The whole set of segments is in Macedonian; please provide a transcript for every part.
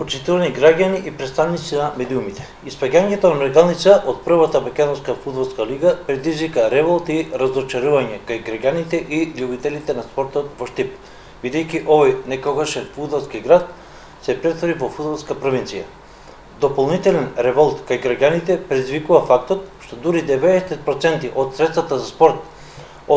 Почитувани граѓани и представници на медиумите. Испаѓањето на Брегалница од првата македонска фудбалска лига предизвика револт и разочарување кај граѓаните и љубителите на спортот во Штип, бидејќи овој некогашен фудбалски град се претвори во фудбалска провинција. Дополнителен револт кај граѓаните предизвикува фактот што дури 90% од средствата за спорт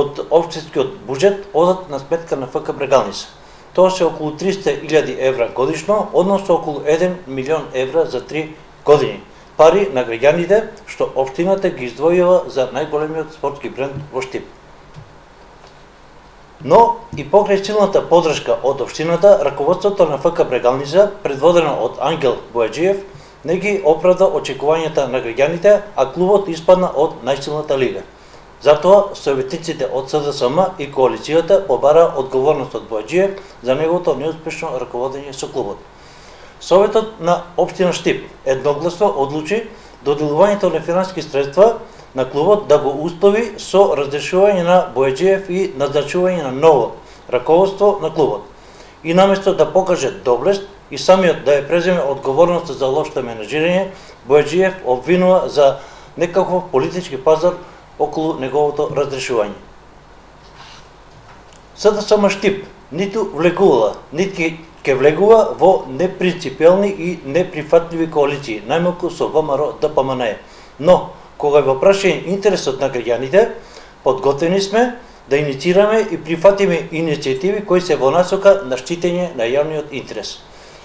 од општинскиот буџет одат на сметка на ФК Брегалница. Тоа се околу 300.000 евра годишно, односно околу 1 милион евра за 3 години. Пари на граѓаните што општината ги издвојува за најголемиот спортски бренд во Штип. Но и покрај силната поддршка од општината, раководството на ФК Брегалница, предводено од Ангел Бојаджиев, не ги оправда очекувањата на граѓаните, а клубот испадна од најсилната лига. Затоа советниците од СДСМ и коалицијата побара одговорност од Бојаджиев за неговото неуспешно раководење со клубот. Советот на општина Штип едногласно одлучи доделувањето на финансиски средства на клубот да го успови со разрешување на Бојаджиев и назначување на ново раководство на клубот. И наместо да покаже доблест и самиот да ја преземе одговорноста за лошо менаџирање, Бојаджиев обвинува за некаков политички пазар околу неговото разрешување. СДСМ Штип ниту влегувала, ниту ќе влегува во непринципиални и неприфатливи коалиции, најмалку со ВМРО ДПМНЕ. Но, кога е во прашање интересот на граѓаните, подготвени сме да инициираме и прифатиме иницијативи кои се во насока на штитење на јавниот интерес.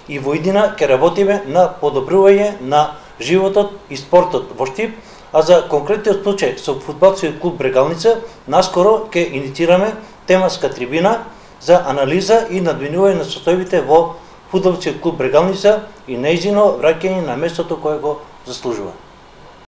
И во иднина ќе работиме на подобрување на животот и спортот во Штип, а за конкретниот случај со фудбалскиот клуб Брегалница, наскоро ќе инициираме тематска трибина за анализа и надвинување на состојбите во фудбалскиот клуб Брегалница и нејзино враќање на местото кое го заслужува.